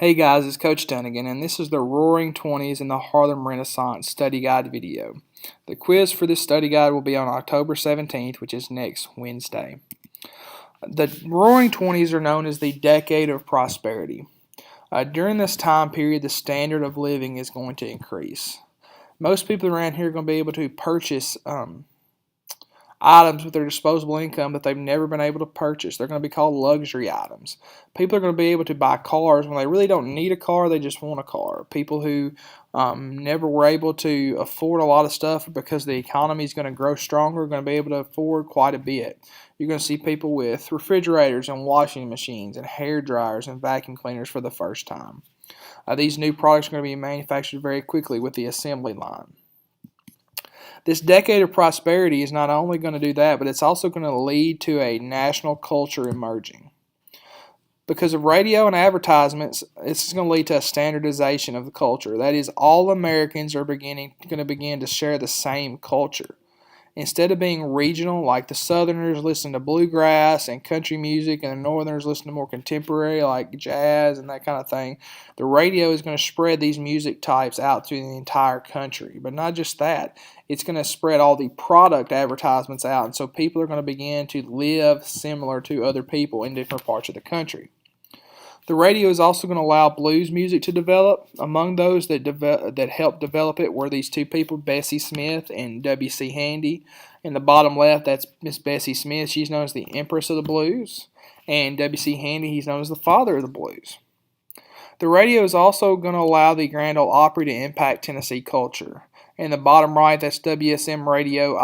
Hey guys, it's Coach Dunnigan, and this is the Roaring Twenties in the Harlem Renaissance study guide video. The quiz for this study guide will be on October 17th, which is next Wednesday. The Roaring Twenties are known as the decade of prosperity. During this time period, the standard of living is going to increase. Most people around here are going to be able to purchase items with their disposable income that they've never been able to purchase. They're going to be called luxury items. People are going to be able to buy cars when they really don't need a car, they just want a car. People who never were able to afford a lot of stuff because the economy is going to grow stronger are going to be able to afford quite a bit. You're going to see people with refrigerators and washing machines and hair dryers and vacuum cleaners for the first time. These new products are going to be manufactured very quickly with the assembly line. This decade of prosperity is not only going to do that, but it's also going to lead to a national culture emerging. Because of radio and advertisements, it's going to lead to a standardization of the culture. That is, all Americans are going to begin to share the same culture. Instead of being regional, like the Southerners listen to bluegrass and country music, and the Northerners listen to more contemporary, like jazz and that kind of thing, the radio is going to spread these music types out through the entire country. But not just that, it's going to spread all the product advertisements out, and so people are going to begin to live similar to other people in different parts of the country. The radio is also going to allow blues music to develop. Among those that helped develop it were these two people, Bessie Smith and W.C. Handy. In the bottom left, that's Miss Bessie Smith. She's known as the Empress of the Blues. And W.C. Handy, he's known as the Father of the Blues. The radio is also going to allow the Grand Ole Opry to impact Tennessee culture. In the bottom right, that's WSM Radio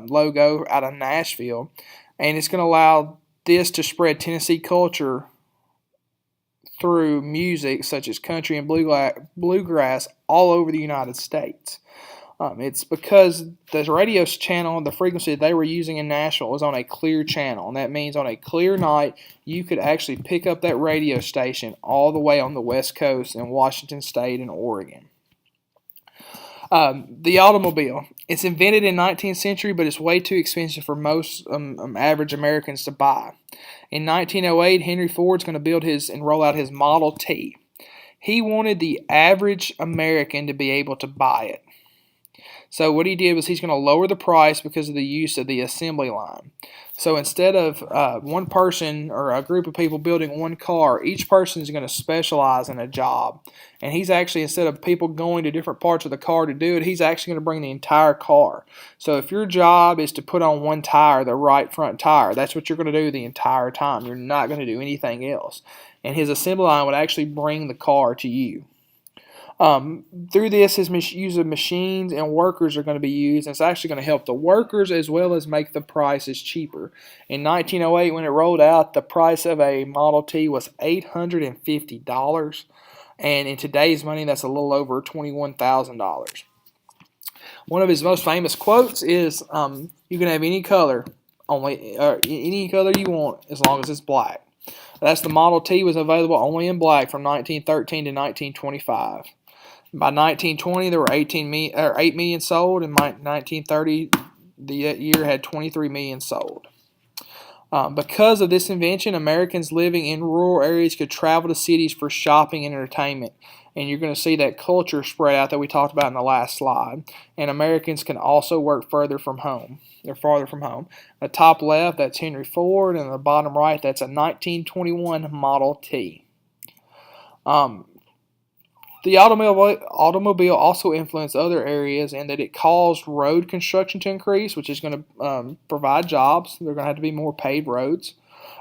logo out of Nashville. And it's going to allow this to spread Tennessee culture through music such as country and bluegrass all over the United States. It's because the radio channel, the frequency that they were using in Nashville was on a clear channel, and that means on a clear night you could actually pick up that radio station all the way on the West Coast in Washington State and Oregon. The automobile. It's invented in the 19th century, but it's way too expensive for most average Americans to buy. In 1908, Henry Ford's going to build and roll out his Model T. He wanted the average American to be able to buy it. So what he did was he's going to lower the price because of the use of the assembly line. So instead of one person or a group of people building one car, each person is going to specialize in a job. And he's actually, instead of people going to different parts of the car to do it, he's actually going to bring the entire car. So if your job is to put on one tire, the right front tire, that's what you're going to do the entire time. You're not going to do anything else. And his assembly line would actually bring the car to you. Through this, his use of machines and workers are going to be used, and it's actually going to help the workers as well as make the prices cheaper. In 1908, when it rolled out, the price of a Model T was $850, and in today's money, that's a little over $21,000. One of his most famous quotes is, "You can have any color, any color you want, as long as it's black." That's the Model T was available only in black from 1913 to 1925. By 1920, there were 8 million sold, and by 1930, the year had 23 million sold. Because of this invention, Americans living in rural areas could travel to cities for shopping and entertainment. And you're going to see that culture spread out that we talked about in the last slide. And Americans can also work farther from home. The top left, that's Henry Ford, and the bottom right, that's a 1921 Model T. The automobile also influenced other areas in that it caused road construction to increase, which is going to provide jobs. There are going to have to be more paved roads.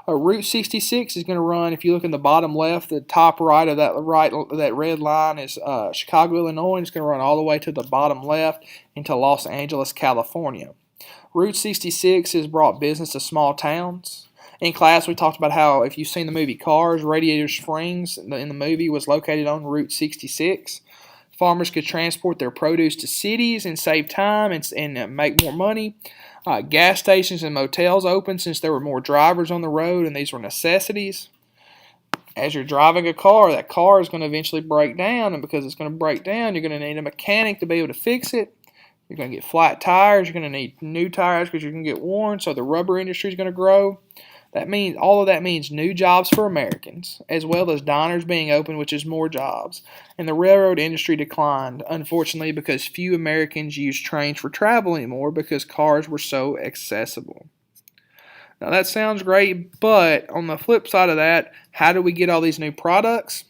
Route 66 is going to run, if you look in the bottom left, the top right of that red line is Chicago, Illinois, and it's going to run all the way to the bottom left into Los Angeles, California. Route 66 has brought business to small towns. In class, we talked about how, if you've seen the movie Cars, Radiator Springs in the movie was located on Route 66. Farmers could transport their produce to cities and save time and make more money. Gas stations and motels opened since there were more drivers on the road, and these were necessities. As you're driving a car, that car is going to eventually break down, and because it's going to break down, you're going to need a mechanic to be able to fix it. You're going to get flat tires. You're going to need new tires because you're going to get worn, so the rubber industry is going to grow. All of that means new jobs for Americans, as well as diners being open, which is more jobs. And the railroad industry declined, unfortunately, because few Americans used trains for travel anymore because cars were so accessible. Now that sounds great, but on the flip side of that, how do we get all these new products?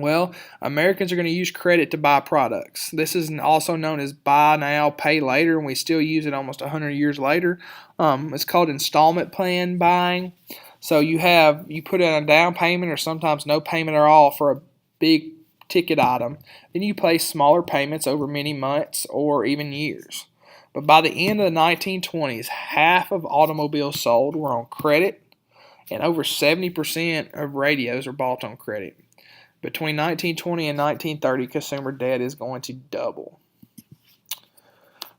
Well, Americans are going to use credit to buy products. This is also known as buy now, pay later, and we still use it almost 100 years later. It's called installment plan buying. So you put in a down payment or sometimes no payment at all for a big ticket item. Then you pay smaller payments over many months or even years. But by the end of the 1920s, half of automobiles sold were on credit, and over 70% of radios are bought on credit. Between 1920 and 1930, consumer debt is going to double.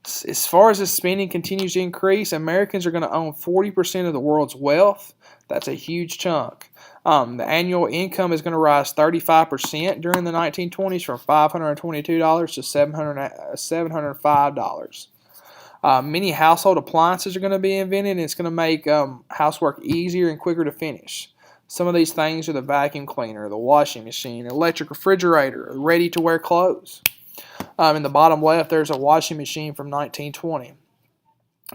As far as the spending continues to increase, Americans are going to own 40% of the world's wealth. That's a huge chunk. The annual income is going to rise 35% during the 1920s from $522 to $705. Many household appliances are going to be invented, and it's going to make housework easier and quicker to finish. Some of these things are the vacuum cleaner, the washing machine, electric refrigerator, ready-to-wear clothes. In the bottom left, there's a washing machine from 1920.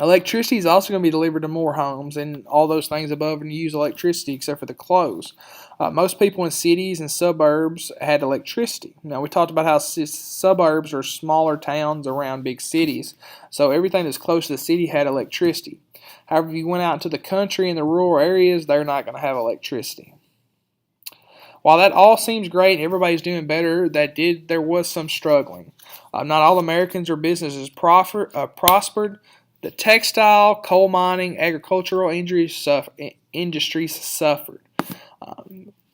Electricity is also going to be delivered to more homes, and all those things above and use electricity except for the clothes. Most people in cities and suburbs had electricity. Now, we talked about how suburbs are smaller towns around big cities, so everything that's close to the city had electricity. However, if you went out into the country and the rural areas, they're not going to have electricity. While that all seems great and everybody's doing better, there was some struggling. Not all Americans or businesses prospered. The textile, coal mining, agricultural industries suffered.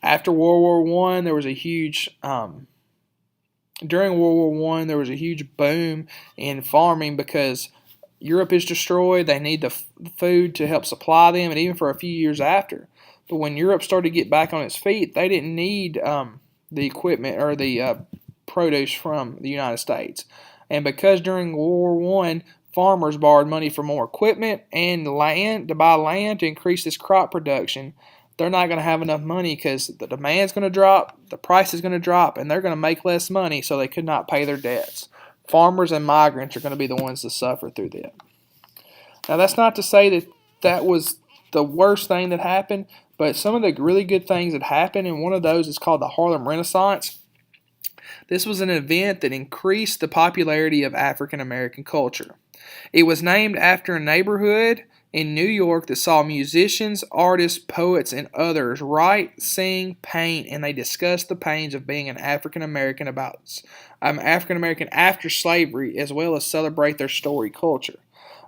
After World War I, there was a huge during World War I, there was a huge boom in farming because Europe is destroyed. They need the food to help supply them, and even for a few years after. But when Europe started to get back on its feet, they didn't need the equipment or the produce from the United States. And because during World War I, farmers borrowed money for more equipment and land to buy land to increase this crop production, they're not going to have enough money because the demand's going to drop, the price is going to drop, and they're going to make less money, so they could not pay their debts. Farmers and migrants are going to be the ones that suffer through that. Now, that's not to say that that was the worst thing that happened, but some of the really good things that happened, and one of those is called the Harlem Renaissance. This was an event that increased the popularity of African American culture. It was named after a neighborhood in New York that saw musicians, artists, poets, and others write, sing, paint, and they discussed the pains of being an African American after slavery, as well as celebrate their story culture.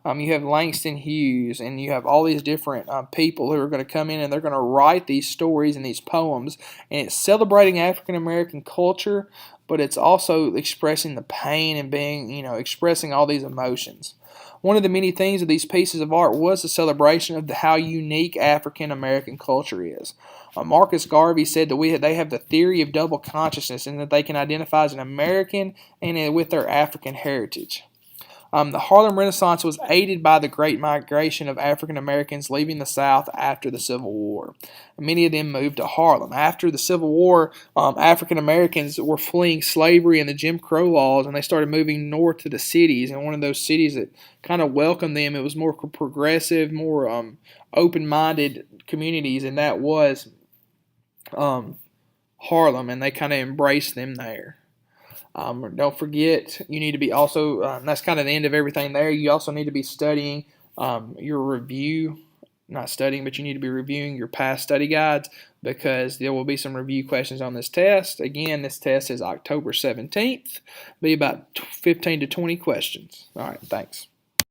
You have Langston Hughes, and you have all these different people who are going to come in and they're going to write these stories and these poems, and it's celebrating African American culture, but it's also expressing the pain and expressing all these emotions. One of the many things of these pieces of art was a celebration of how unique African American culture is. Marcus Garvey said that they have the theory of double consciousness, and that they can identify as an American and with their African heritage. The Harlem Renaissance was aided by the great migration of African Americans leaving the South after the Civil War. Many of them moved to Harlem. After the Civil War, African Americans were fleeing slavery and the Jim Crow laws, and they started moving north to the cities. And one of those cities that kind of welcomed them, it was more progressive, more open-minded communities, and that was Harlem, and they kind of embraced them there. Don't forget, you need to be also, that's kind of the end of everything there. You also need to be studying your review, not studying, but you need to be reviewing your past study guides, because there will be some review questions on this test. Again, this test is October 17th. Be about 15 to 20 questions. All right, thanks.